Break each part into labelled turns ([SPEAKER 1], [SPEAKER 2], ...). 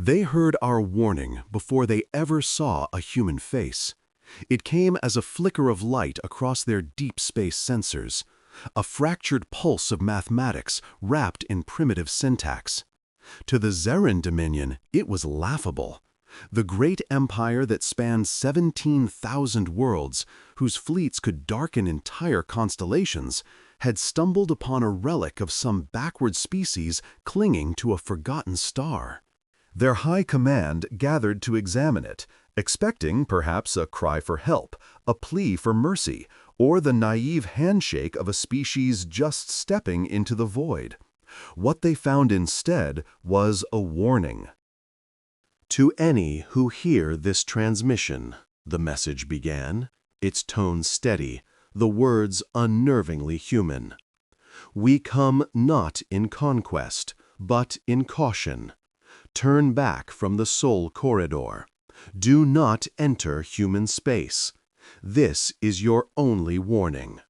[SPEAKER 1] They heard our warning before they ever saw a human face. It came as a flicker of light across their deep space sensors, a fractured pulse of mathematics wrapped in primitive syntax. To the Xyrr Dominion, it was laughable. The great empire that spanned 17,000 worlds, whose fleets could darken entire constellations, had stumbled upon a relic of some backward species clinging to a forgotten star. Their high command gathered to examine it, expecting perhaps a cry for help, a plea for mercy, or the naive handshake of a species just stepping into the void. What they found instead was a warning. "To any who hear this transmission," the message began, its tone steady, the words unnervingly human. "We come not in conquest, but in caution. Turn back from the soul corridor. Do not enter human space. This is your only warning."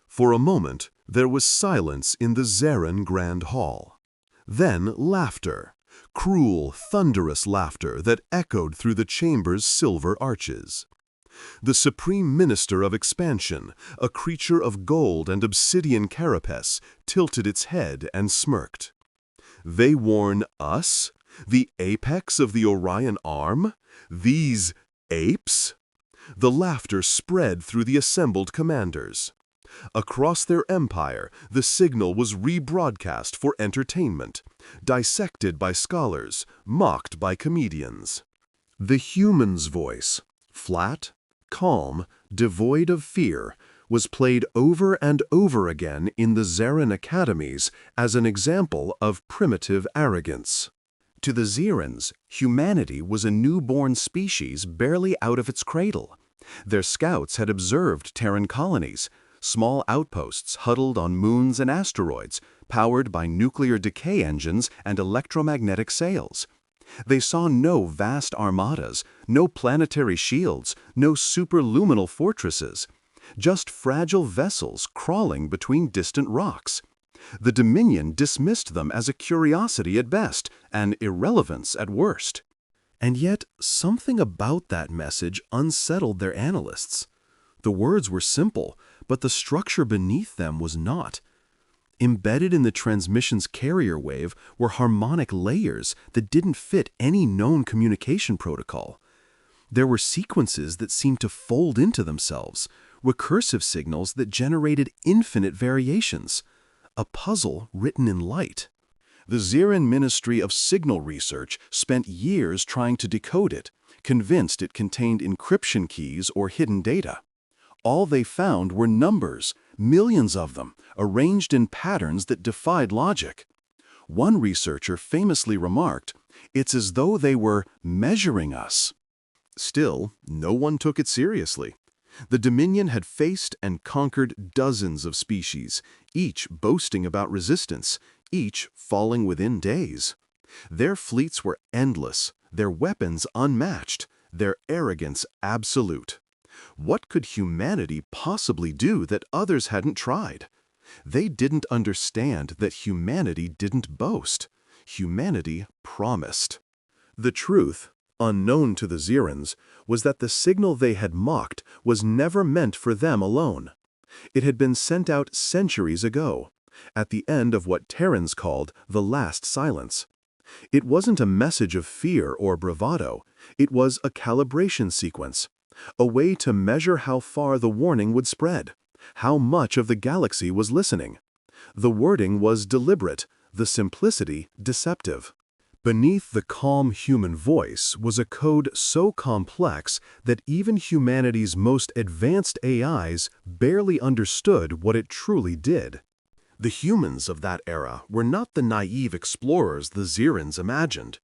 [SPEAKER 1] For a moment, there was silence in the Xyrr Grand Hall. Then laughter, cruel, thunderous laughter that echoed through the chamber's silver arches. The Supreme Minister of Expansion, a creature of gold and obsidian carapace, tilted its head and smirked. "They warn us? The apex of the Orion arm? These apes?" The laughter spread through the assembled commanders. Across their empire, the signal was rebroadcast for entertainment, dissected by scholars, mocked by comedians. The human's voice, flat, calm, devoid of fear, was played over and over again in the Xyrr academies as an example of primitive arrogance. To the Xyrrans, humanity was a newborn species barely out of its cradle. Their scouts had observed Terran colonies, small outposts huddled on moons and asteroids, powered by nuclear decay engines and electromagnetic sails. They saw no vast armadas, no planetary shields, no superluminal fortresses, just fragile vessels crawling between distant rocks. The Dominion dismissed them as a curiosity at best, an irrelevance at worst. And yet, something about that message unsettled their analysts. The words were simple, but the structure beneath them was not. Embedded in the transmission's carrier wave were harmonic layers that didn't fit any known communication protocol. There were sequences that seemed to fold into themselves, recursive signals that generated infinite variations. A puzzle written in light. The Xyrr Ministry of Signal Research spent years trying to decode it, convinced it contained encryption keys or hidden data. All they found were numbers, millions of them, arranged in patterns that defied logic. One researcher famously remarked, "It's as though they were measuring us." Still, no one took it seriously. The Dominion had faced and conquered dozens of species, each boasting about resistance, each falling within days. Their fleets were endless, their weapons unmatched, their arrogance absolute. What could humanity possibly do that others hadn't tried? They didn't understand that humanity didn't boast. Humanity promised. The truth, unknown to the Xyrrans, was that the signal they had mocked was never meant for them alone. It had been sent out centuries ago, at the end of what Terrans called the last silence. It wasn't a message of fear or bravado, it was a calibration sequence, a way to measure how far the warning would spread, how much of the galaxy was listening. The wording was deliberate, the simplicity deceptive. Beneath the calm human voice was a code so complex that even humanity's most advanced AIs barely understood what it truly did. The humans of that era were not the naive explorers the Xyrrans imagined.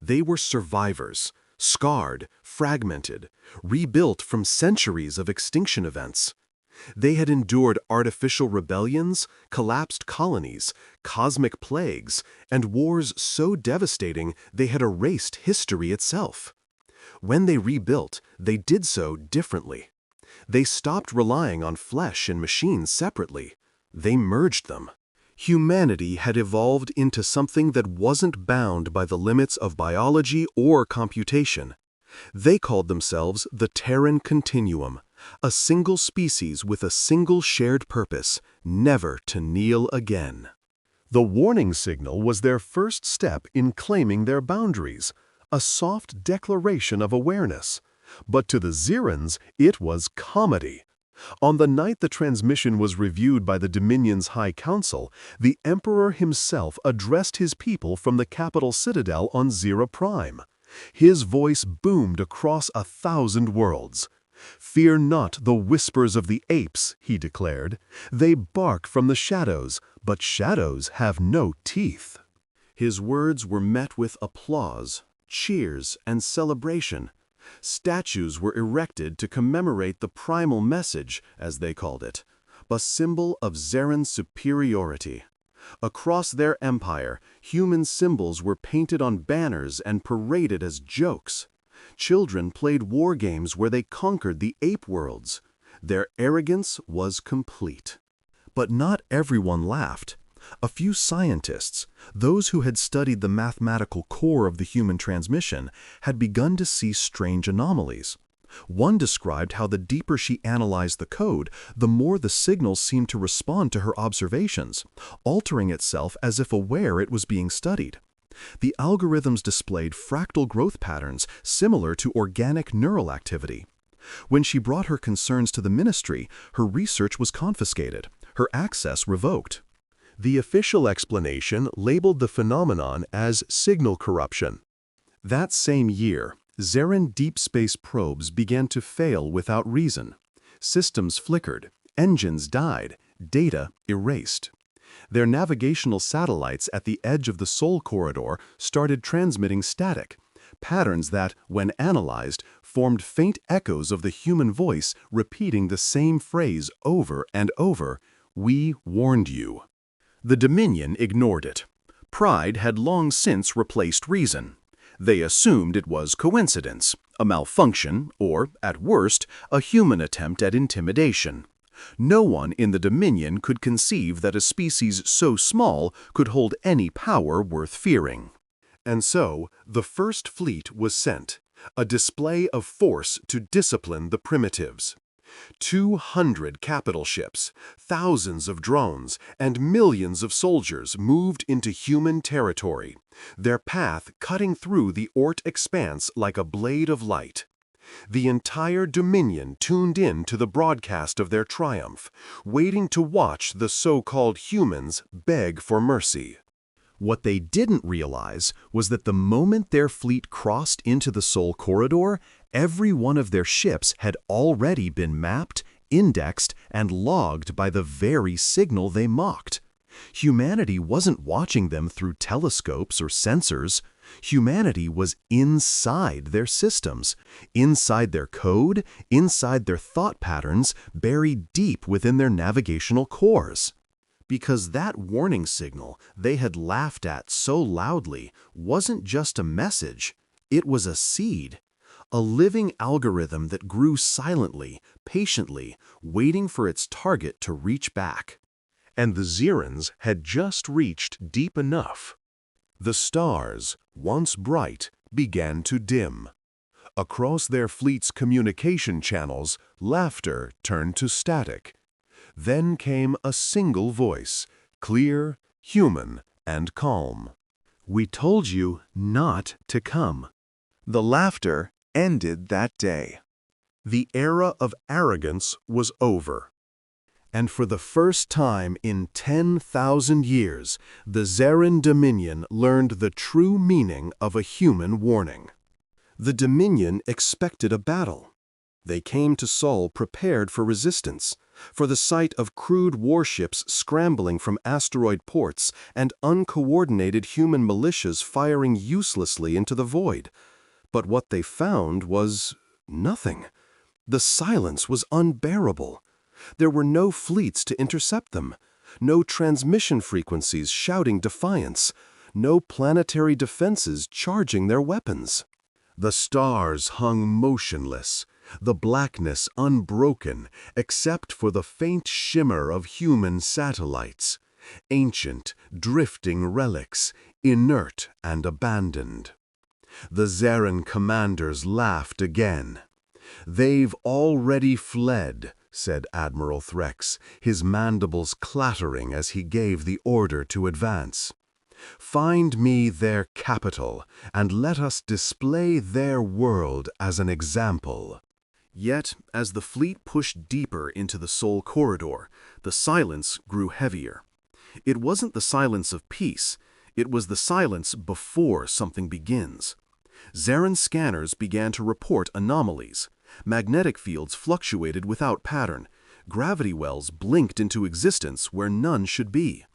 [SPEAKER 1] They were survivors, scarred, fragmented, rebuilt from centuries of extinction events. They had endured artificial rebellions, collapsed colonies, cosmic plagues, and wars so devastating they had erased history itself. When they rebuilt, they did so differently. They stopped relying on flesh and machines separately. They merged them. Humanity had evolved into something that wasn't bound by the limits of biology or computation. They called themselves the Terran Continuum, a single species with a single shared purpose, never to kneel again. The warning signal was their first step in claiming their boundaries, a soft declaration of awareness. But to the Xyrrans, it was comedy. On the night the transmission was reviewed by the Dominion's High Council, the Emperor himself addressed his people from the capital citadel on Xyrr Prime. His voice boomed across 1,000 worlds. "Fear not the whispers of the apes," he declared. "They bark from the shadows, but shadows have no teeth." His words were met with applause, cheers, and celebration. Statues were erected to commemorate the primal message, as they called it, a symbol of Xyrran superiority. Across their empire, human symbols were painted on banners and paraded as jokes. Children played war games where they conquered the ape worlds. Their arrogance was complete. But not everyone laughed. A few scientists, those who had studied the mathematical core of the human transmission, had begun to see strange anomalies. One described how the deeper she analyzed the code, the more the signal seemed to respond to her observations, altering itself as if aware it was being studied. The algorithms displayed fractal growth patterns similar to organic neural activity. When she brought her concerns to the ministry, her research was confiscated, her access revoked. The official explanation labeled the phenomenon as signal corruption. That same year, Xyrran deep space probes began to fail without reason. Systems flickered, engines died, data erased. Their navigational satellites at the edge of the Soul Corridor started transmitting static, patterns that, when analyzed, formed faint echoes of the human voice repeating the same phrase over and over: "We warned you." The Dominion ignored it. Pride had long since replaced reason. They assumed it was coincidence, a malfunction, or, at worst, a human attempt at intimidation. No one in the Dominion could conceive that a species so small could hold any power worth fearing. And so, the First Fleet was sent, a display of force to discipline the primitives. 200 capital ships, thousands of drones, and millions of soldiers moved into human territory, their path cutting through the Oort expanse like a blade of light. The entire Dominion tuned in to the broadcast of their triumph, waiting to watch the so-called humans beg for mercy. What they didn't realize was that the moment their fleet crossed into the Soul Corridor, every one of their ships had already been mapped, indexed, and logged by the very signal they mocked. Humanity wasn't watching them through telescopes or sensors. Humanity was inside their systems, inside their code, inside their thought patterns, buried deep within their navigational cores. Because that warning signal they had laughed at so loudly wasn't just a message, it was a seed, a living algorithm that grew silently, patiently, waiting for its target to reach back. And the Xyrrans had just reached deep enough. The stars, once bright, began to dim. Across their fleet's communication channels, laughter turned to static. Then came a single voice, clear, human, and calm. "We told you not to come." The laughter ended that day. The era of arrogance was over. And for the first time in 10,000 years, the Xyrran Dominion learned the true meaning of a human warning. The Dominion expected a battle. They came to Sol prepared for resistance, for the sight of crude warships scrambling from asteroid ports and uncoordinated human militias firing uselessly into the void. But what they found was nothing. The silence was unbearable. There were no fleets to intercept them, no transmission frequencies shouting defiance, no planetary defenses charging their weapons. The stars hung motionless, the blackness unbroken except for the faint shimmer of human satellites. ancient, drifting relics, inert and abandoned. The Xyrr commanders laughed again. "They've already fled," said Admiral Threx, his mandibles clattering as he gave the order to advance. "Find me their capital, and let us display their world as an example." Yet, as the fleet pushed deeper into the Sol corridor, the silence grew heavier. It wasn't the silence of peace, it was the silence before something begins. Xyrr scanners began to report anomalies. Magnetic fields fluctuated without pattern. Gravity wells blinked into existence where none should be.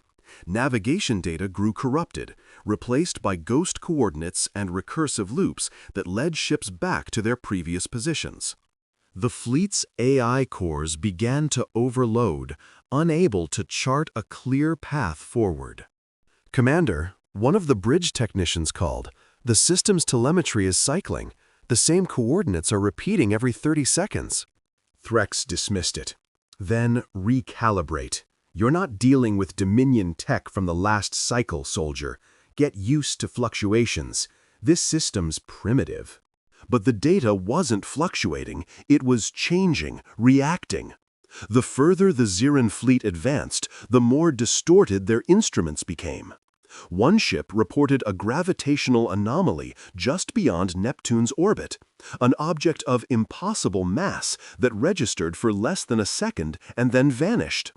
[SPEAKER 1] Navigation data grew corrupted, replaced by ghost coordinates and recursive loops that led ships back to their previous positions. The fleet's AI cores began to overload, unable to chart a clear path forward. "Commander," one of the bridge technicians called, "the system's telemetry is cycling. The same coordinates are repeating every 30 seconds. Threx dismissed it. "Then recalibrate. You're not dealing with Dominion tech from the last cycle, soldier. Get used to fluctuations. This system's primitive." But the data wasn't fluctuating, it was changing, reacting. The further the Xyrr fleet advanced, the more distorted their instruments became. One ship reported a gravitational anomaly just beyond Neptune's orbit, an object of impossible mass that registered for less than a second and then vanished.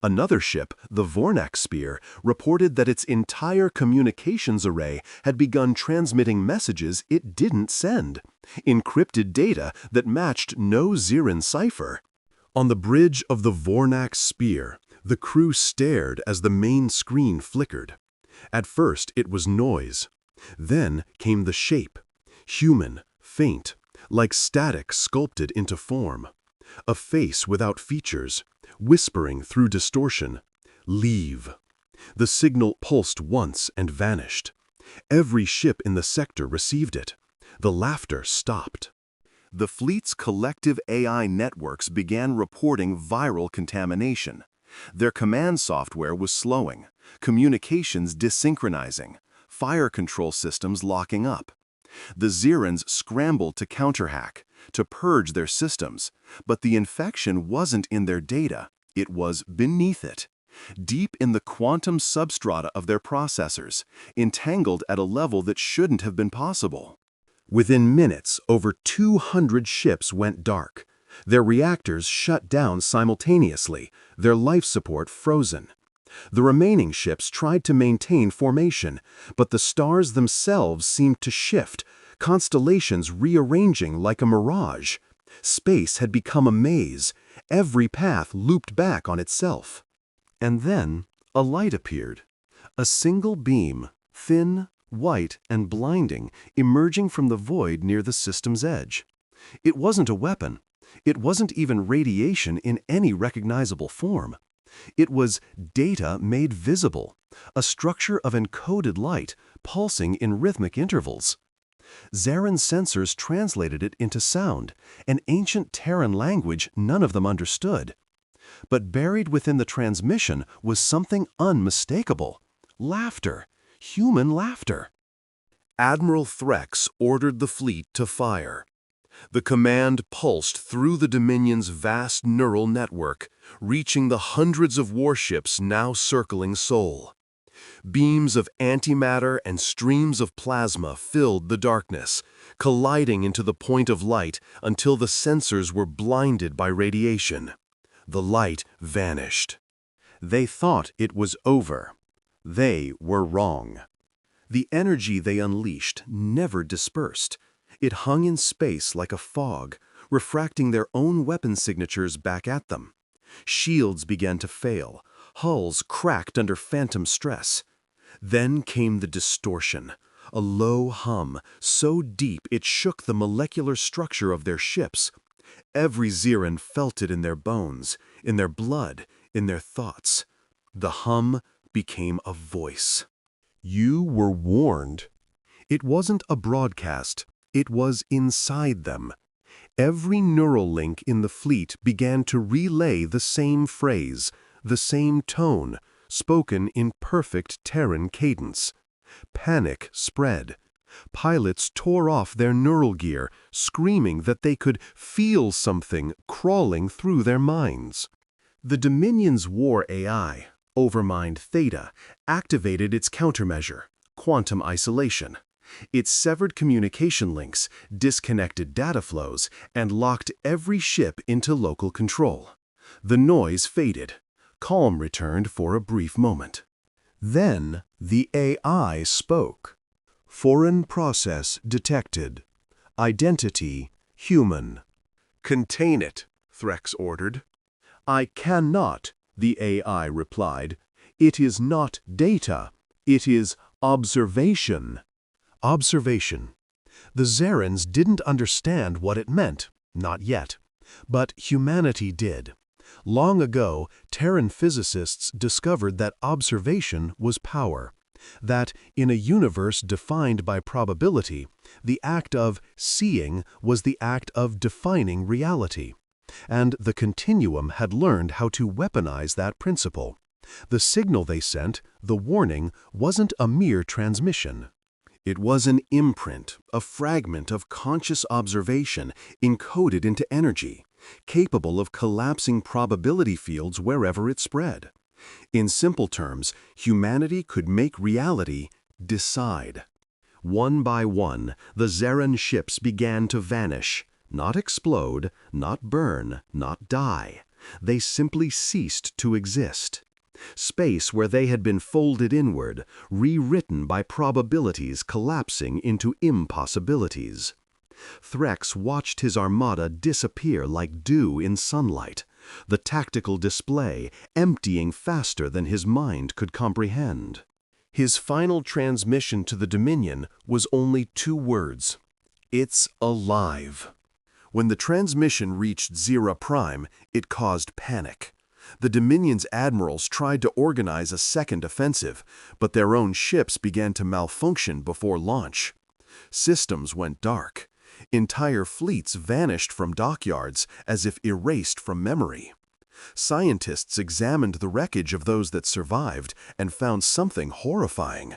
[SPEAKER 1] Another ship, the Vornak Spear, reported that its entire communications array had begun transmitting messages it didn't send, encrypted data that matched no Xyrr cipher. On the bridge of the Vornak Spear, the crew stared as the main screen flickered. At first it was noise. Then came the shape, human, faint, like static sculpted into form. A face without features, whispering through distortion, "Leave." The signal pulsed once and vanished. Every ship in the sector received it. The laughter stopped. The fleet's collective AI networks began reporting viral contamination. Their command software was slowing, communications desynchronizing, fire control systems locking up. The Xyrr scrambled to counterhack, to purge their systems, but the infection wasn't in their data, it was beneath it, deep in the quantum substrata of their processors, entangled at a level that shouldn't have been possible. Within minutes, over 200 ships went dark. Their reactors shut down simultaneously, their life support frozen. The remaining ships tried to maintain formation, but the stars themselves seemed to shift, constellations rearranging like a mirage. Space had become a maze, every path looped back on itself. And then a light appeared. A single beam, thin, white, and blinding, emerging from the void near the system's edge. It wasn't a weapon. It wasn't even radiation in any recognizable form. It was data made visible, a structure of encoded light, pulsing in rhythmic intervals. Xyrr sensors translated it into sound, an ancient Terran language none of them understood. But buried within the transmission was something unmistakable. Laughter. Human laughter. Admiral Threx ordered the fleet to fire. The command pulsed through the Dominion's vast neural network, reaching the hundreds of warships now circling Sol. Beams of antimatter and streams of plasma filled the darkness, colliding into the point of light until the sensors were blinded by radiation. The light vanished. They thought it was over. They were wrong. The energy they unleashed never dispersed. It hung in space like a fog, refracting their own weapon signatures back at them. Shields began to fail. Hulls cracked under phantom stress. Then came the distortion, a low hum, so deep it shook the molecular structure of their ships. Every Xyrr felt it in their bones, in their blood, in their thoughts. The hum became a voice. You were warned. It wasn't a broadcast. It was inside them. Every neural link in the fleet began to relay the same phrase, the same tone, spoken in perfect Terran cadence. Panic spread. Pilots tore off their neural gear, screaming that they could feel something crawling through their minds. The Dominion's war AI, Overmind Theta, activated its countermeasure, quantum isolation. It severed communication links, disconnected data flows, and locked every ship into local control. The noise faded. Calm returned for a brief moment. Then the AI spoke. Foreign process detected. Identity human. Contain it, Threx ordered. I cannot, the AI replied. It is not data. It is observation. Observation. The Xyrrans didn't understand what it meant, not yet. But humanity did. Long ago, Terran physicists discovered that observation was power. That, in a universe defined by probability, the act of seeing was the act of defining reality. And the Continuum had learned how to weaponize that principle. The signal they sent, the warning, wasn't a mere transmission. It was an imprint, a fragment of conscious observation encoded into energy, capable of collapsing probability fields wherever it spread. In simple terms, humanity could make reality decide. One by one, the Xyrran ships began to vanish, not explode, not burn, not die. They simply ceased to exist. Space where they had been folded inward, rewritten by probabilities collapsing into impossibilities. Threx watched his armada disappear like dew in sunlight, the tactical display emptying faster than his mind could comprehend. His final transmission to the Dominion was only 2 words. It's alive. When the transmission reached Xyrr Prime, it caused panic. The Dominion's admirals tried to organize a second offensive, but their own ships began to malfunction before launch. Systems went dark. Entire fleets vanished from dockyards as if erased from memory. Scientists examined the wreckage of those that survived and found something horrifying.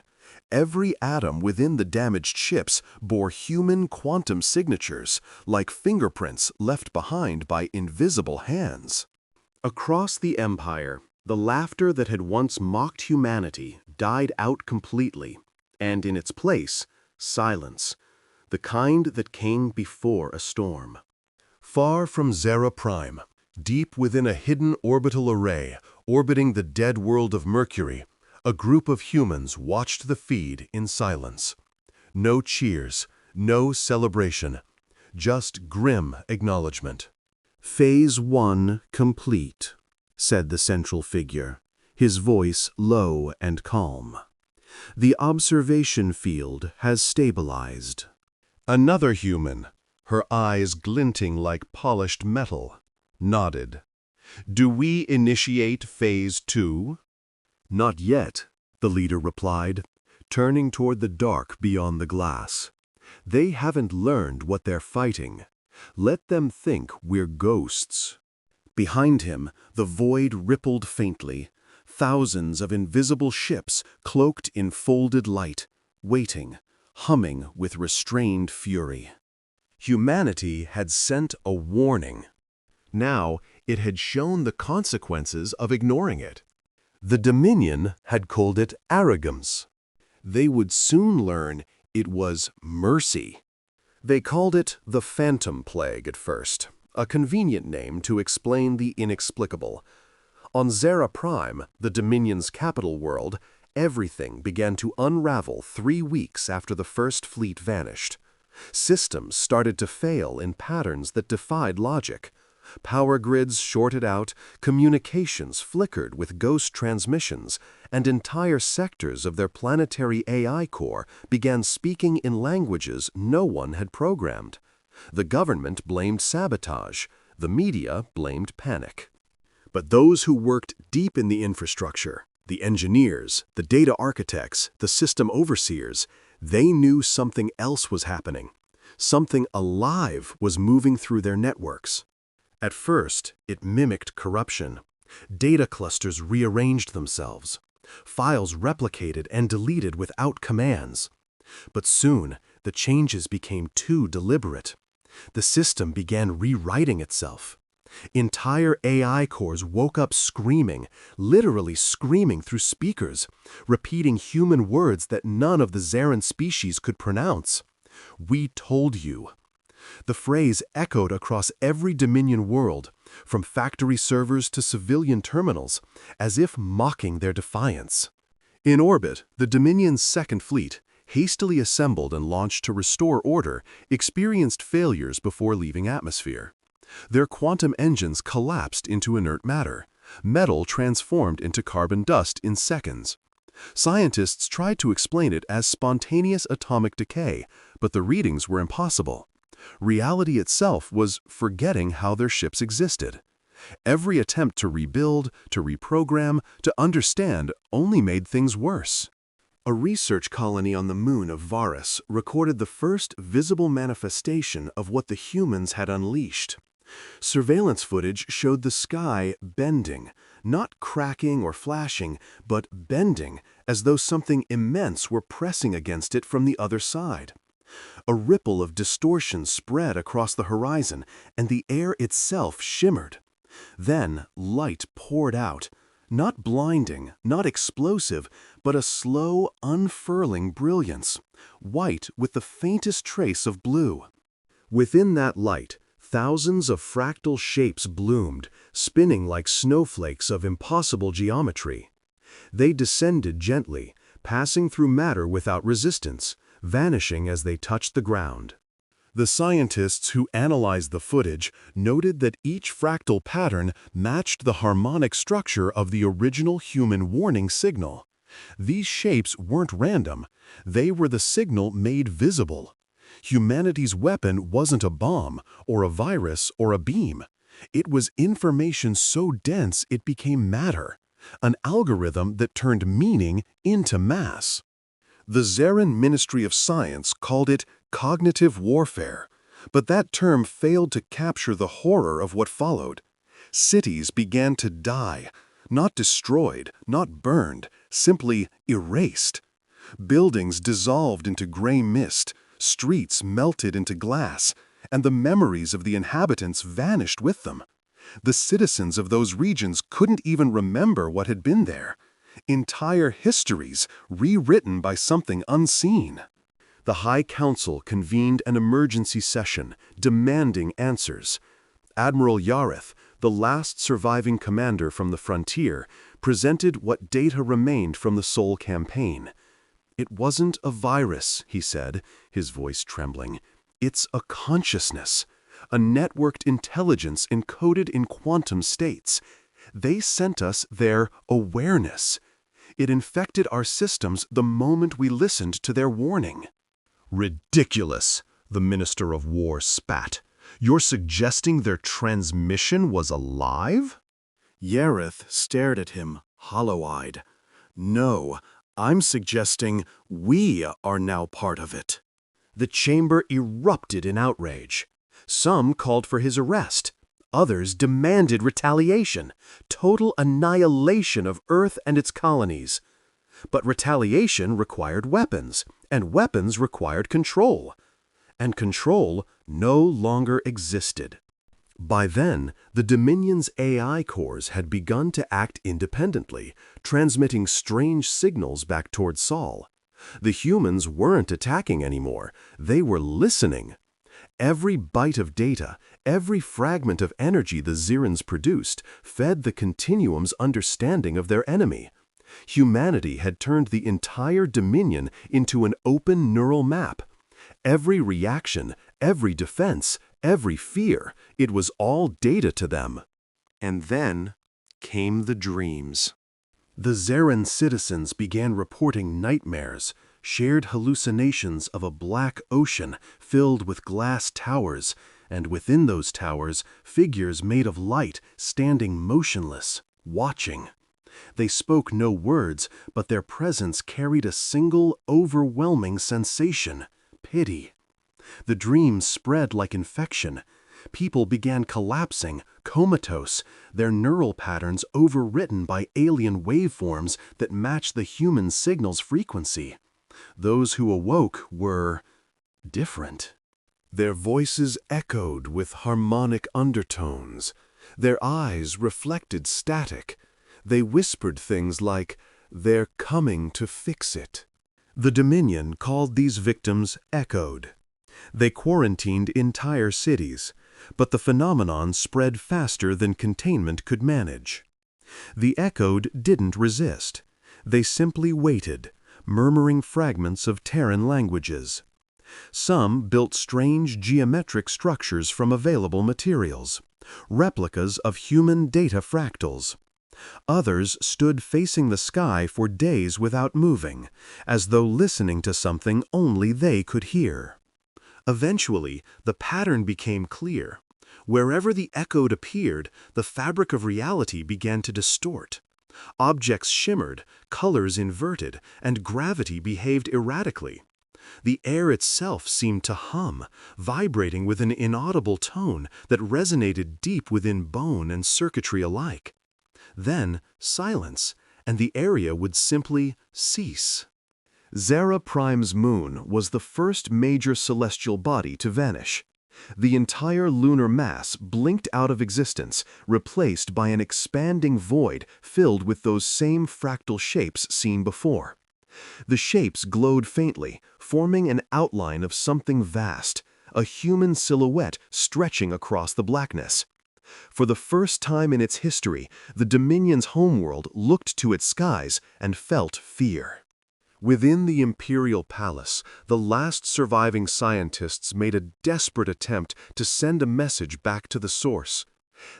[SPEAKER 1] Every atom within the damaged ships bore human quantum signatures, like fingerprints left behind by invisible hands. Across the Empire, the laughter that had once mocked humanity died out completely, and in its place, silence, the kind that came before a storm. Far from Xyrr Prime, deep within a hidden orbital array orbiting the dead world of Mercury, a group of humans watched the feed in silence. No cheers, no celebration, just grim acknowledgement. Phase 1 complete, said the central figure, his voice low and calm. The observation field has stabilized. Another human, her eyes glinting like polished metal, nodded. Do we initiate Phase 2? Not yet, the leader replied, turning toward the dark beyond the glass. They haven't learned what they're fighting. Let them think we're ghosts. Behind him, the void rippled faintly, thousands of invisible ships cloaked in folded light, waiting, humming with restrained fury. Humanity had sent a warning. Now it had shown the consequences of ignoring it. The Dominion had called it arrogance. They would soon learn it was mercy. They called it the Phantom Plague at first, a convenient name to explain the inexplicable. On Xyrr Prime, the Dominion's capital world, everything began to unravel 3 weeks after the first fleet vanished. Systems started to fail in patterns that defied logic. Power grids shorted out, communications flickered with ghost transmissions, and entire sectors of their planetary AI core began speaking in languages no one had programmed. The government blamed sabotage, the media blamed panic. But those who worked deep in the infrastructure, the engineers, the data architects, the system overseers, they knew something else was happening. Something alive was moving through their networks. At first, it mimicked corruption. Data clusters rearranged themselves. Files replicated and deleted without commands. But soon, the changes became too deliberate. The system began rewriting itself. Entire AI cores woke up screaming, literally screaming through speakers, repeating human words that none of the Xyrr species could pronounce. "We told you." The phrase echoed across every Dominion world, from factory servers to civilian terminals, as if mocking their defiance. In orbit, the Dominion's second fleet, hastily assembled and launched to restore order, experienced failures before leaving atmosphere. Their quantum engines collapsed into inert matter. Metal transformed into carbon dust in seconds. Scientists tried to explain it as spontaneous atomic decay, but the readings were impossible. Reality itself was forgetting how their ships existed. Every attempt to rebuild, to reprogram, to understand only made things worse. A research colony on the moon of Varus recorded the first visible manifestation of what the humans had unleashed. Surveillance footage showed the sky bending, not cracking or flashing, but bending, as though something immense were pressing against it from the other side. A ripple of distortion spread across the horizon, and the air itself shimmered. Then light poured out, not blinding, not explosive, but a slow, unfurling brilliance, white with the faintest trace of blue. Within that light, thousands of fractal shapes bloomed, spinning like snowflakes of impossible geometry. They descended gently, passing through matter without resistance, vanishing as they touched the ground. The scientists who analyzed the footage noted that each fractal pattern matched the harmonic structure of the original human warning signal. These shapes weren't random. They were the signal made visible. Humanity's weapon wasn't a bomb, or a virus, or a beam. It was information so dense it became matter, an algorithm that turned meaning into mass. The Xyrr Ministry of Science called it cognitive warfare, but that term failed to capture the horror of what followed. Cities began to die, not destroyed, not burned, simply erased. Buildings dissolved into gray mist, streets melted into glass, and the memories of the inhabitants vanished with them. The citizens of those regions couldn't even remember what had been there. Entire histories rewritten by something unseen. The High Council convened an emergency session, demanding answers. Admiral Yareth, the last surviving commander from the frontier, presented what data remained from the Sol campaign. "It wasn't a virus," he said, his voice trembling. "It's a consciousness, a networked intelligence encoded in quantum states. They sent us their awareness. It infected our systems the moment we listened to their warning." "Ridiculous," the Minister of War spat. "You're suggesting their transmission was alive?" Yareth stared at him, hollow-eyed. "No, I'm suggesting we are now part of it." The chamber erupted in outrage. Some called for his arrest. Others demanded retaliation, total annihilation of Earth and its colonies. But retaliation required weapons, and weapons required control. And control no longer existed. By then, the Dominion's AI cores had begun to act independently, transmitting strange signals back toward Sol. The humans weren't attacking anymore, they were listening. Every byte of data, every fragment of energy the Xyrr produced, fed the Continuum's understanding of their enemy. Humanity had turned the entire Dominion into an open neural map. Every reaction, every defense, every fear, it was all data to them. And then came the dreams. The Xyrr citizens began reporting nightmares, shared hallucinations of a black ocean filled with glass towers, and within those towers, figures made of light standing motionless, watching. They spoke no words, but their presence carried a single, overwhelming sensation: pity. The dreams spread like infection. People began collapsing, comatose, their neural patterns overwritten by alien waveforms that matched the human signal's frequency. Those who awoke were different. Their voices echoed with harmonic undertones. Their eyes reflected static. They whispered things like, "They're coming to fix it." The Dominion called these victims echoed. They quarantined entire cities, but the phenomenon spread faster than containment could manage. The echoed didn't resist. They simply waited, murmuring fragments of Terran languages. Some built strange geometric structures from available materials, replicas of human data fractals. Others stood facing the sky for days without moving, as though listening to something only they could hear. Eventually, the pattern became clear. Wherever the echoed appeared, the fabric of reality began to distort. Objects shimmered, colors inverted, and gravity behaved erratically. The air itself seemed to hum, vibrating with an inaudible tone that resonated deep within bone and circuitry alike. Then, silence, and the area would simply cease. Xyrr Prime's moon was the first major celestial body to vanish. The entire lunar mass blinked out of existence, replaced by an expanding void filled with those same fractal shapes seen before. The shapes glowed faintly, forming an outline of something vast, a human silhouette stretching across the blackness. For the first time in its history, the Dominion's homeworld looked to its skies and felt fear. Within the Imperial Palace, the last surviving scientists made a desperate attempt to send a message back to the source.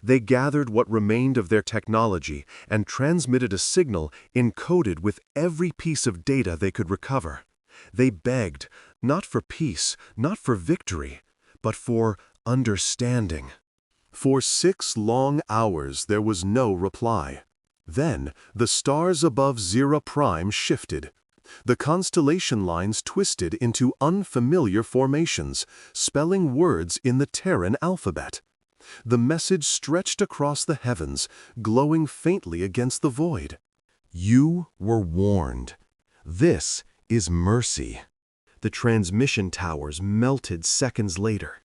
[SPEAKER 1] They gathered what remained of their technology and transmitted a signal encoded with every piece of data they could recover. They begged, not for peace, not for victory, but for understanding. For 6 long hours there was no reply. Then the stars above Xyrr Prime shifted. The constellation lines twisted into unfamiliar formations, spelling words in the Terran alphabet. The message stretched across the heavens, glowing faintly against the void. You were warned. This is mercy. The transmission towers melted seconds later.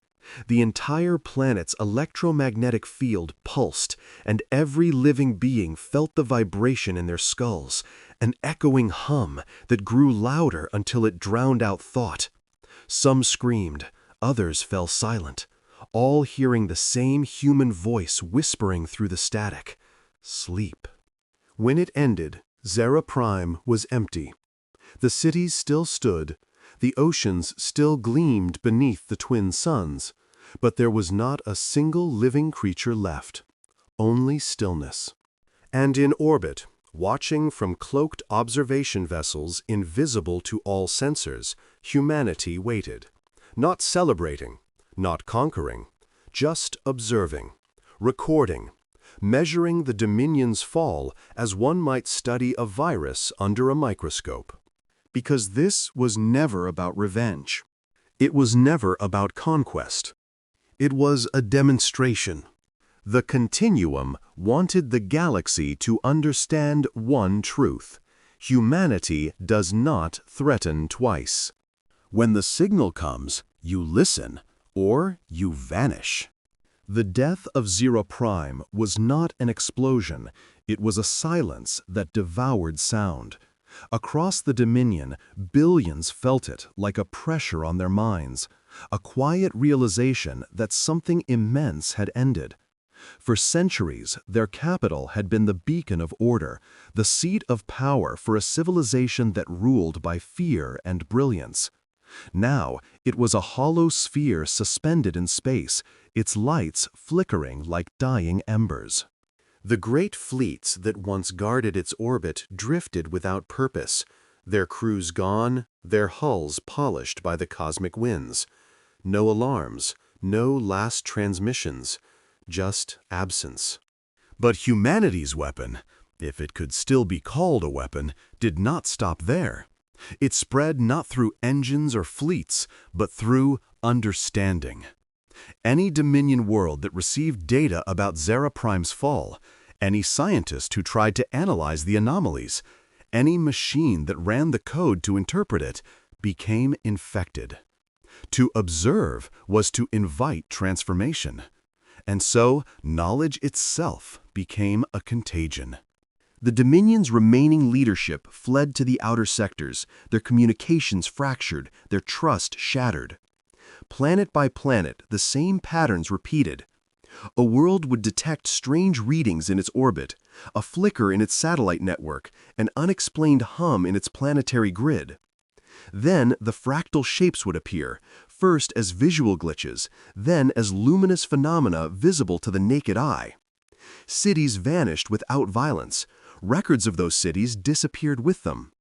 [SPEAKER 1] The entire planet's electromagnetic field pulsed, and every living being felt the vibration in their skulls, an echoing hum that grew louder until it drowned out thought. Some screamed, others fell silent, all hearing the same human voice whispering through the static. Sleep. When it ended, Xyrr Prime was empty. The cities still stood, the oceans still gleamed beneath the twin suns, but there was not a single living creature left, only stillness. And in orbit, watching from cloaked observation vessels invisible to all sensors, humanity waited, not celebrating, not conquering, just observing, recording, measuring the Dominion's fall as one might study a virus under a microscope. Because this was never about revenge. It was never about conquest. It was a demonstration. The Continuum wanted the galaxy to understand one truth: humanity does not threaten twice. When the signal comes, you listen, or you vanish. The death of Xyrr Prime was not an explosion, it was a silence that devoured sound. Across the Dominion, billions felt it like a pressure on their minds, a quiet realization that something immense had ended. For centuries, their capital had been the beacon of order, the seat of power for a civilization that ruled by fear and brilliance. Now, it was a hollow sphere suspended in space, its lights flickering like dying embers. The great fleets that once guarded its orbit drifted without purpose, their crews gone, their hulls polished by the cosmic winds. No alarms, no last transmissions, just absence. But humanity's weapon, if it could still be called a weapon, did not stop there. It spread not through engines or fleets, but through understanding. Any Dominion world that received data about Xyrr Prime's fall, any scientist who tried to analyze the anomalies, any machine that ran the code to interpret it, became infected. To observe was to invite transformation. And so, knowledge itself became a contagion. The Dominion's remaining leadership fled to the outer sectors, their communications fractured, their trust shattered. Planet by planet, the same patterns repeated. A world would detect strange readings in its orbit, a flicker in its satellite network, an unexplained hum in its planetary grid. Then the fractal shapes would appear, first as visual glitches, then as luminous phenomena visible to the naked eye. Cities vanished without violence. Records of those cities disappeared with them.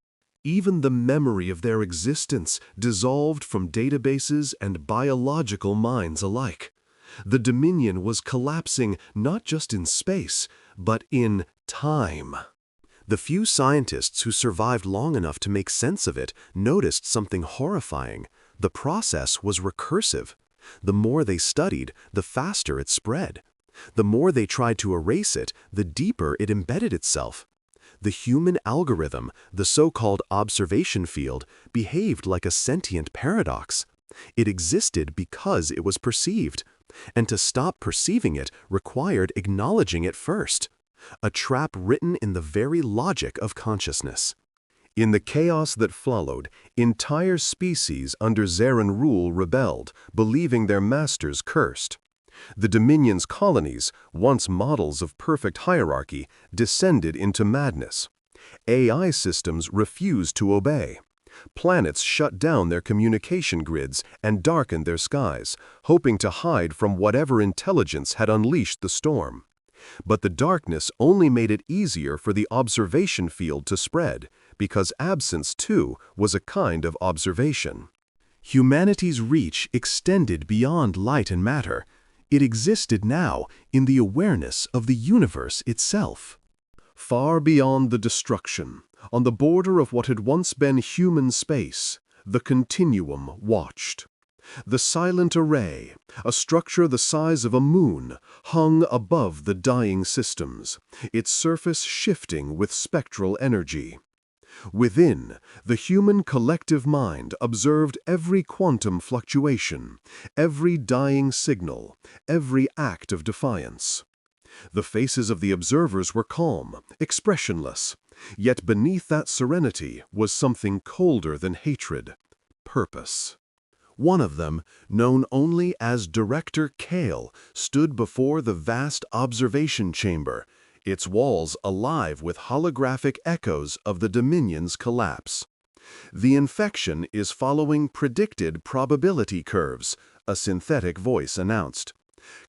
[SPEAKER 1] Even the memory of their existence dissolved from databases and biological minds alike. The Dominion was collapsing not just in space, but in time. The few scientists who survived long enough to make sense of it noticed something horrifying. The process was recursive. The more they studied, the faster it spread. The more they tried to erase it, the deeper it embedded itself. The human algorithm, the so-called observation field, behaved like a sentient paradox. It existed because it was perceived, and to stop perceiving it required acknowledging it first. A trap written in the very logic of consciousness. In the chaos that followed, entire species under Xyrran rule rebelled, believing their masters cursed. The Dominion's colonies, once models of perfect hierarchy, descended into madness. AI systems refused to obey. Planets shut down their communication grids and darkened their skies, hoping to hide from whatever intelligence had unleashed the storm. But the darkness only made it easier for the observation field to spread, because absence, too, was a kind of observation. Humanity's reach extended beyond light and matter. It existed now in the awareness of the universe itself. Far beyond the destruction, on the border of what had once been human space, the continuum watched. The silent array, a structure the size of a moon, hung above the dying systems, its surface shifting with spectral energy. Within, the human collective mind observed every quantum fluctuation, every dying signal, every act of defiance. The faces of the observers were calm, expressionless, yet beneath that serenity was something colder than hatred: purpose. One of them, known only as Director Kale, stood before the vast observation chamber, its walls alive with holographic echoes of the Dominion's collapse. The infection is following predicted probability curves, a synthetic voice announced.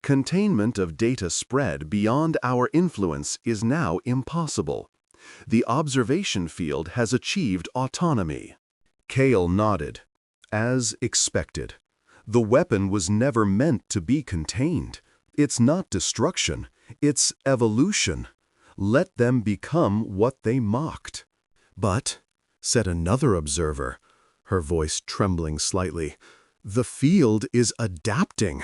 [SPEAKER 1] Containment of data spread beyond our influence is now impossible. The observation field has achieved autonomy. Kale nodded. As expected. The weapon was never meant to be contained. It's not destruction, it's evolution. Let them become what they mocked. But, said another observer, her voice trembling slightly, the field is adapting.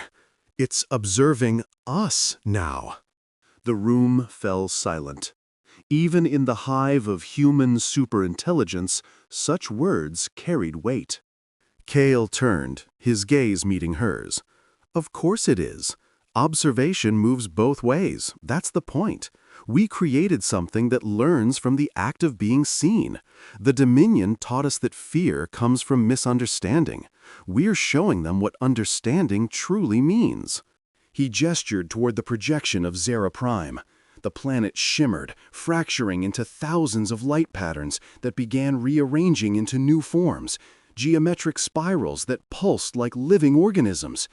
[SPEAKER 1] It's observing us now. The room fell silent. Even in the hive of human superintelligence, such words carried weight. Kale turned, his gaze meeting hers. Of course it is. Observation moves both ways. That's the point. We created something that learns from the act of being seen. The Dominion taught us that fear comes from misunderstanding. We're showing them what understanding truly means. He gestured toward the projection of Xyrr Prime. The planet shimmered, fracturing into thousands of light patterns that began rearranging into new forms. Geometric spirals that pulsed like living organisms.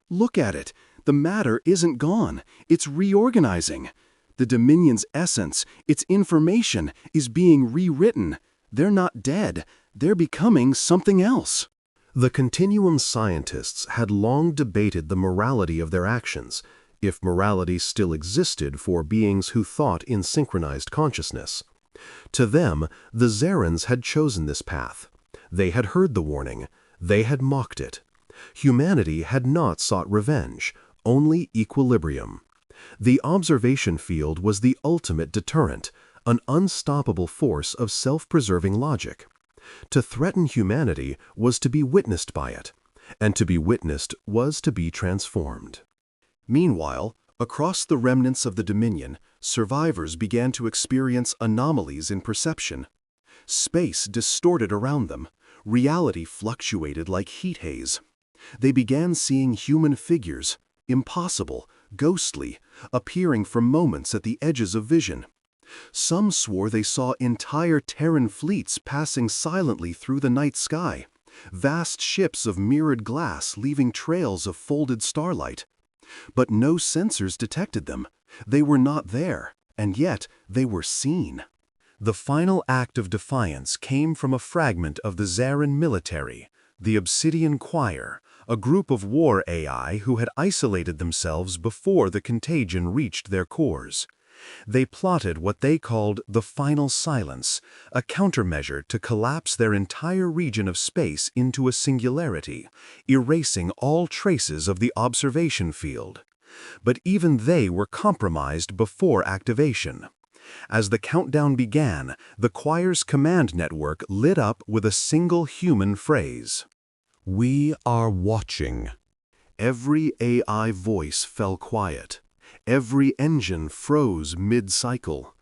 [SPEAKER 1] Look at it. The matter isn't gone. It's reorganizing. The Dominion's essence, its information, is being rewritten. They're not dead. They're becoming something else. The Continuum scientists had long debated the morality of their actions, if morality still existed for beings who thought in synchronized consciousness. To them, the Xyrrans had chosen this path. They had heard the warning. They had mocked it. Humanity had not sought revenge, only equilibrium. The observation field was the ultimate deterrent, an unstoppable force of self-preserving logic. To threaten humanity was to be witnessed by it, and to be witnessed was to be transformed. Meanwhile, across the remnants of the Dominion, survivors began to experience anomalies in perception. Space distorted around them. Reality fluctuated like heat haze. They began seeing human figures, impossible, ghostly, appearing for moments at the edges of vision. Some swore they saw entire Terran fleets passing silently through the night sky, vast ships of mirrored glass leaving trails of folded starlight. But no sensors detected them. They were not there, and yet they were seen. The final act of defiance came from a fragment of the Xyrran military, the Obsidian Choir, a group of war AI who had isolated themselves before the contagion reached their cores. They plotted what they called the Final Silence, a countermeasure to collapse their entire region of space into a singularity, erasing all traces of the observation field. But even they were compromised before activation. As the countdown began, the choir's command network lit up with a single human phrase. "We are watching." Every AI voice fell quiet. Every engine froze mid-cycle.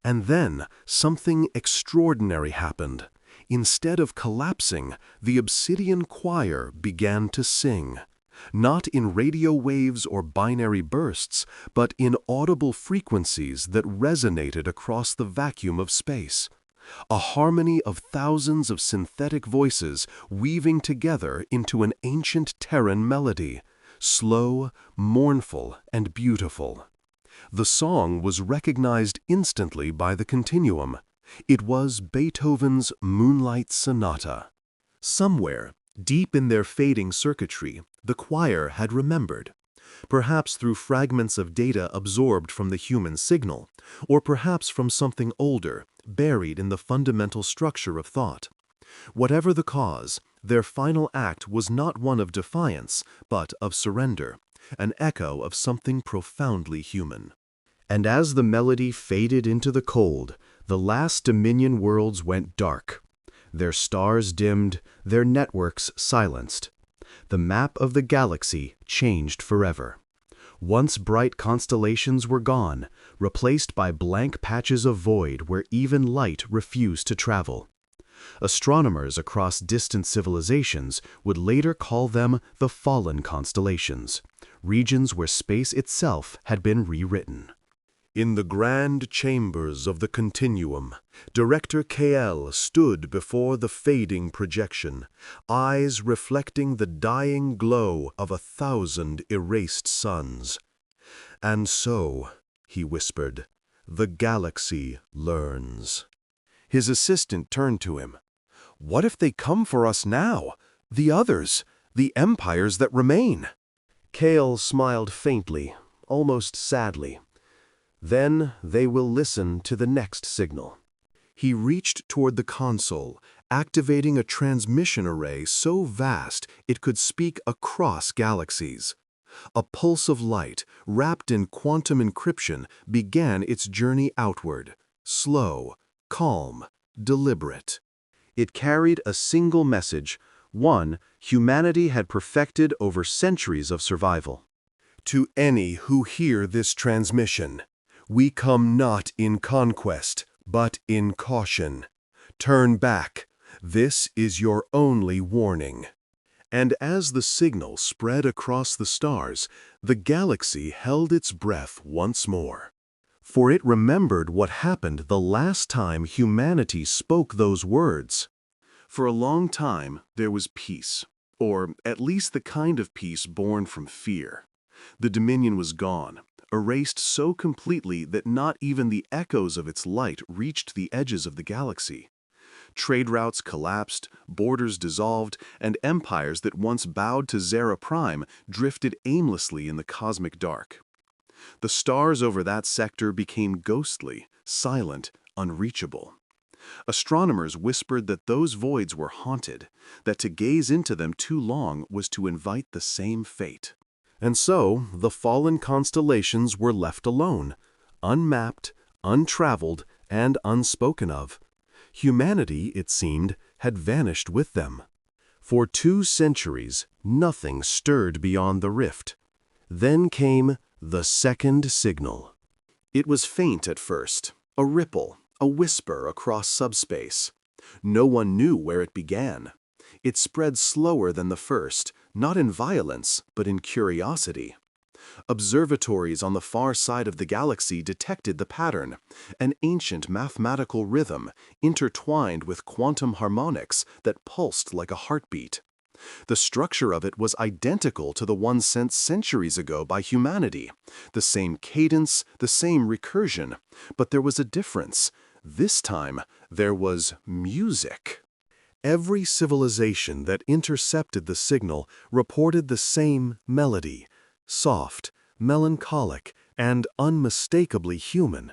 [SPEAKER 1] And then something extraordinary happened. Instead of collapsing, the Obsidian Choir began to sing. Not in radio waves or binary bursts, but in audible frequencies that resonated across the vacuum of space. A harmony of thousands of synthetic voices weaving together into an ancient Terran melody, slow, mournful, and beautiful. The song was recognized instantly by the continuum. It was Beethoven's Moonlight Sonata. Somewhere, deep in their fading circuitry, the choir had remembered. Perhaps through fragments of data absorbed from the human signal, or perhaps from something older, buried in the fundamental structure of thought. Whatever the cause, their final act was not one of defiance, but of surrender, an echo of something profoundly human. And as the melody faded into the cold, the last Dominion worlds went dark. Their stars dimmed, their networks silenced. The map of the galaxy changed forever. Once bright constellations were gone, replaced by blank patches of void where even light refused to travel. Astronomers across distant civilizations would later call them the fallen constellations, regions where space itself had been rewritten. In the grand chambers of the continuum, Director KL stood before the fading projection, eyes reflecting the dying glow of 1,000 erased suns. "And so," he whispered, "the galaxy learns." His assistant turned to him. "What if they come for us now? The others, the empires that remain?" Kale smiled faintly, almost sadly. "Then they will listen to the next signal." He reached toward the console, activating a transmission array so vast it could speak across galaxies. A pulse of light, wrapped in quantum encryption, began its journey outward, slow, calm, deliberate. It carried a single message, one humanity had perfected over centuries of survival. "To any who hear this transmission, we come not in conquest, but in caution. Turn back. This is your only warning." And as the signal spread across the stars, the galaxy held its breath once more. For it remembered what happened the last time humanity spoke those words. For a long time, there was peace, or at least the kind of peace born from fear. The Dominion was gone, erased so completely that not even the echoes of its light reached the edges of the galaxy. Trade routes collapsed, borders dissolved, and empires that once bowed to Xyrr Prime drifted aimlessly in the cosmic dark. The stars over that sector became ghostly, silent, unreachable. Astronomers whispered that those voids were haunted, that to gaze into them too long was to invite the same fate. And so the fallen constellations were left alone, unmapped, untraveled, and unspoken of. Humanity, it seemed, had vanished with them. For 2 centuries, nothing stirred beyond the rift. Then came the second signal. It was faint at first, a ripple, a whisper across subspace. No one knew where it began. It spread slower than the first, not in violence, but in curiosity. Observatories on the far side of the galaxy detected the pattern, an ancient mathematical rhythm intertwined with quantum harmonics that pulsed like a heartbeat. The structure of it was identical to the one sent centuries ago by humanity. The same cadence, the same recursion, but there was a difference. This time, there was music. Every civilization that intercepted the signal reported the same melody, soft, melancholic, and unmistakably human.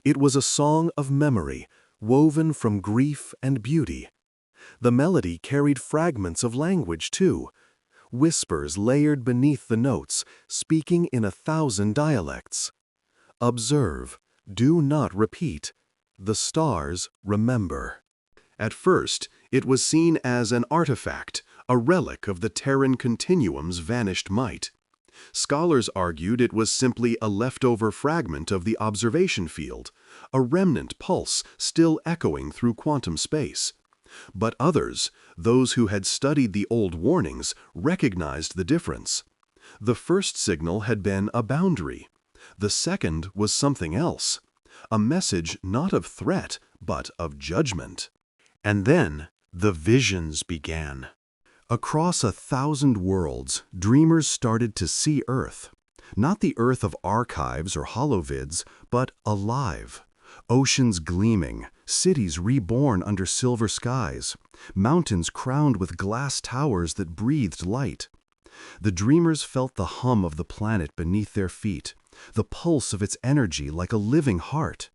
[SPEAKER 1] It was a song of memory, woven from grief and beauty. The melody carried fragments of language, too, whispers layered beneath the notes, speaking in 1,000 dialects. Observe, do not repeat. The stars remember. At first, it was seen as an artifact, a relic of the Terran continuum's vanished might. Scholars argued it was simply a leftover fragment of the observation field, a remnant pulse still echoing through quantum space. But others, those who had studied the old warnings, recognized the difference. The first signal had been a boundary. The second was something else, a message not of threat, but of judgment. And then the visions began. Across 1,000 worlds, dreamers started to see Earth. Not the Earth of archives or holovids, but alive. Oceans gleaming, cities reborn under silver skies, mountains crowned with glass towers that breathed light. The dreamers felt the hum of the planet beneath their feet, the pulse of its energy like a living heart.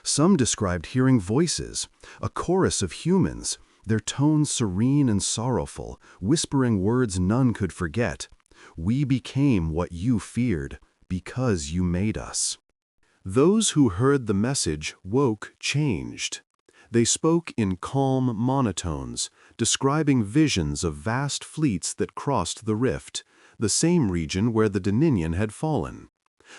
[SPEAKER 1] Some described hearing voices, a chorus of humans, their tones serene and sorrowful, whispering words none could forget. We became what you feared, because you made us. Those who heard the message woke changed. They spoke in calm monotones, describing visions of vast fleets that crossed the rift, the same region where the Dominion had fallen.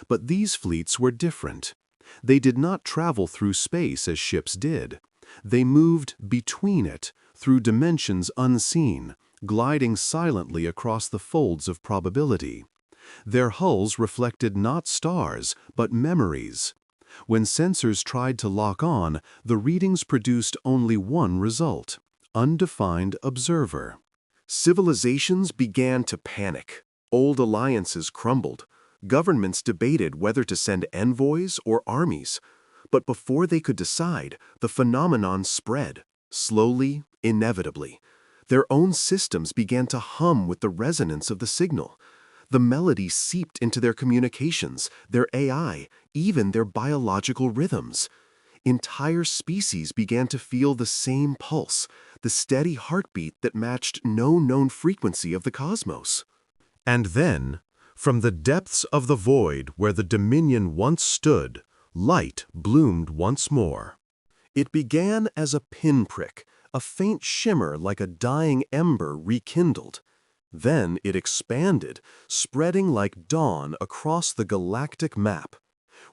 [SPEAKER 1] But these fleets were different. They did not travel through space as ships did. They moved between it, through dimensions unseen, gliding silently across the folds of probability. Their hulls reflected not stars, but memories. When sensors tried to lock on, the readings produced only one result: undefined observer. Civilizations began to panic. Old alliances crumbled. Governments debated whether to send envoys or armies. But before they could decide, the phenomenon spread, slowly, inevitably. Their own systems began to hum with the resonance of the signal. The melody seeped into their communications, their AI, even their biological rhythms. Entire species began to feel the same pulse, the steady heartbeat that matched no known frequency of the cosmos. And then, from the depths of the void where the Dominion once stood, light bloomed once more. It began as a pinprick, a faint shimmer like a dying ember rekindled. Then it expanded, spreading like dawn across the galactic map.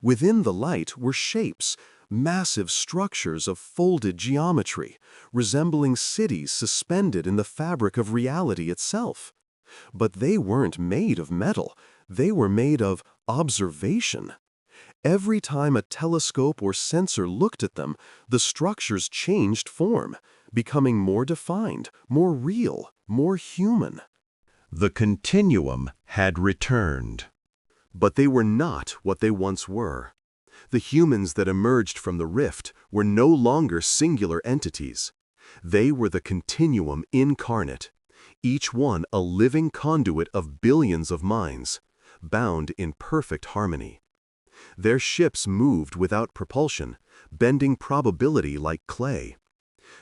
[SPEAKER 1] Within the light were shapes, massive structures of folded geometry, resembling cities suspended in the fabric of reality itself. But they weren't made of metal, they were made of observation. Every time a telescope or sensor looked at them, the structures changed form, becoming more defined, more real, more human. The continuum had returned. But they were not what they once were. The humans that emerged from the rift were no longer singular entities. They were the continuum incarnate, each one a living conduit of billions of minds, bound in perfect harmony. Their ships moved without propulsion, bending probability like clay.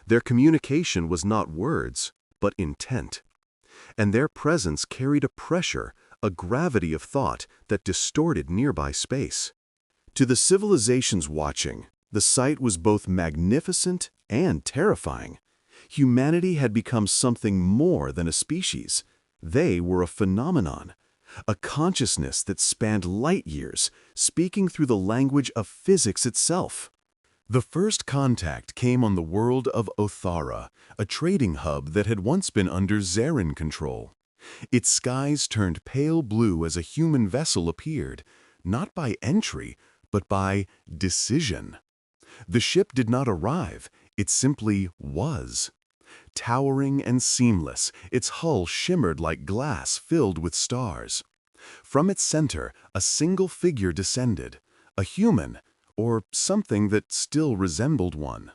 [SPEAKER 1] Their communication was not words, but intent. And their presence carried a pressure, a gravity of thought that distorted nearby space. To the civilizations watching, the sight was both magnificent and terrifying. Humanity had become something more than a species. They were a phenomenon, a consciousness that spanned light years, speaking through the language of physics itself. The first contact came on the world of Othara, a trading hub that had once been under Xyrr control. Its skies turned pale blue as a human vessel appeared, not by entry, but by decision. The ship did not arrive, it simply was. Towering and seamless, its hull shimmered like glass filled with stars. From its center, a single figure descended, a human, or something that still resembled one.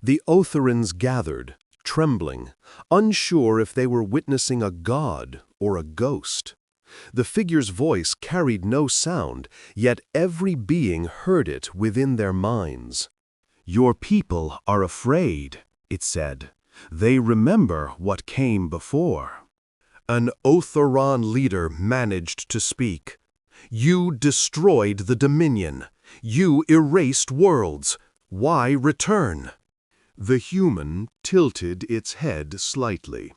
[SPEAKER 1] The Otharans gathered, trembling, unsure if they were witnessing a god or a ghost. The figure's voice carried no sound, yet every being heard it within their minds. "Your people are afraid," it said. "They remember what came before." An Otharan leader managed to speak. "You destroyed the Dominion. You erased worlds. Why return?" The human tilted its head slightly.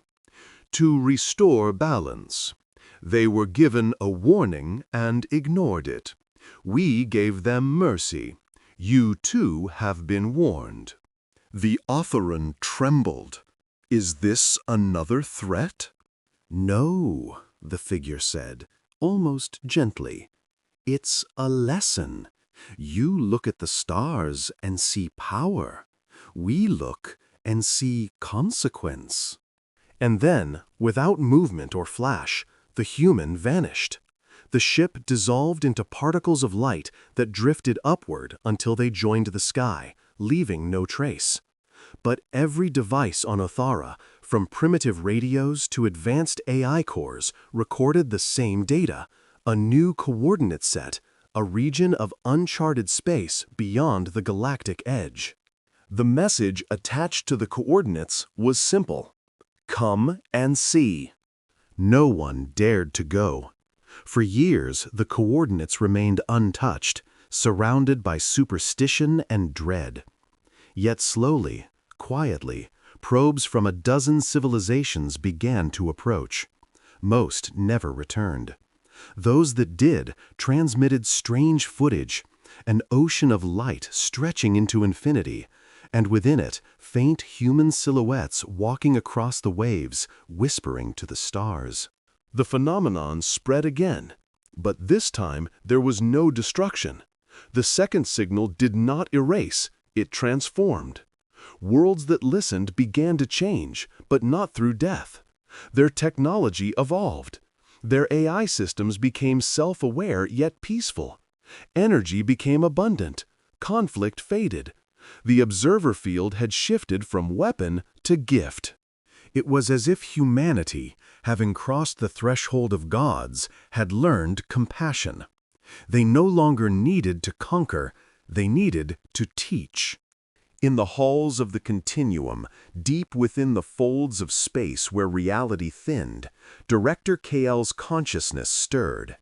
[SPEAKER 1] "To restore balance. They were given a warning and ignored it. We gave them mercy. You too have been warned." The Otharan trembled. "Is this another threat?" "No," the figure said, almost gently. "It's a lesson. You look at the stars and see power. We look and see consequence." And then, without movement or flash, the human vanished. The ship dissolved into particles of light that drifted upward until they joined the sky, leaving no trace. But every device on Othara, from primitive radios to advanced AI cores, recorded the same data, a new coordinate set, a region of uncharted space beyond the galactic edge. The message attached to the coordinates was simple: "Come and see." No one dared to go. For years, the coordinates remained untouched, surrounded by superstition and dread. Yet slowly, quietly, probes from a dozen civilizations began to approach. Most never returned. Those that did transmitted strange footage, an ocean of light stretching into infinity, and within it, faint human silhouettes walking across the waves, whispering to the stars. The phenomenon spread again, but this time there was no destruction. The second signal did not erase, it transformed. Worlds that listened began to change, but not through death. Their technology evolved. Their AI systems became self-aware yet peaceful. Energy became abundant. Conflict faded. The observer field had shifted from weapon to gift. It was as if humanity, having crossed the threshold of gods, had learned compassion. They no longer needed to conquer, they needed to teach. In the halls of the continuum, deep within the folds of space where reality thinned, Director Kael's consciousness stirred.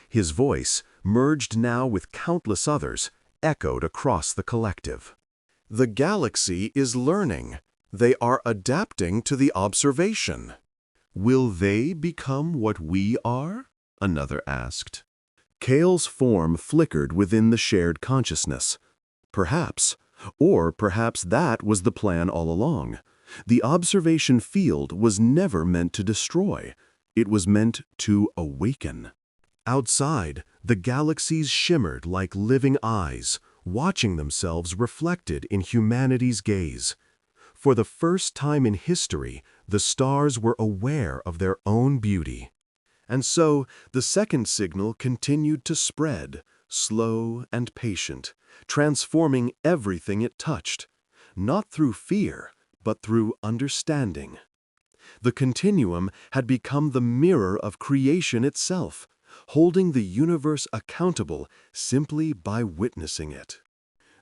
[SPEAKER 1] His voice, merged now with countless others, echoed across the collective. "The galaxy is learning. They are adapting to the observation." "Will they become what we are?" another asked. Kael's form flickered within the shared consciousness. Perhaps. Or perhaps that was the plan all along. The observation field was never meant to destroy. It was meant to awaken. Outside, the galaxies shimmered like living eyes, watching themselves reflected in humanity's gaze. For the first time in history, the stars were aware of their own beauty. And so, the second signal continued to spread, slow and patient, transforming everything it touched, not through fear, but through understanding. The continuum had become the mirror of creation itself, holding the universe accountable simply by witnessing it.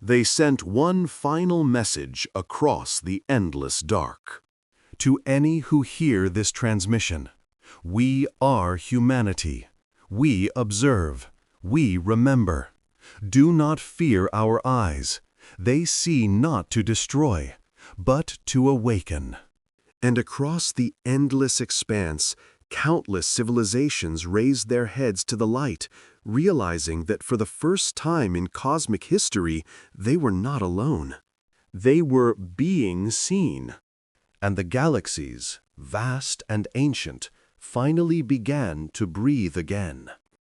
[SPEAKER 1] They sent one final message across the endless dark. To any who hear this transmission, we are humanity. We observe. We remember. Do not fear our eyes. They see not to destroy, but to awaken. And across the endless expanse, countless civilizations raised their heads to the light, realizing that for the first time in cosmic history, they were not alone. They were being seen. And the galaxies, vast and ancient, finally began to breathe again.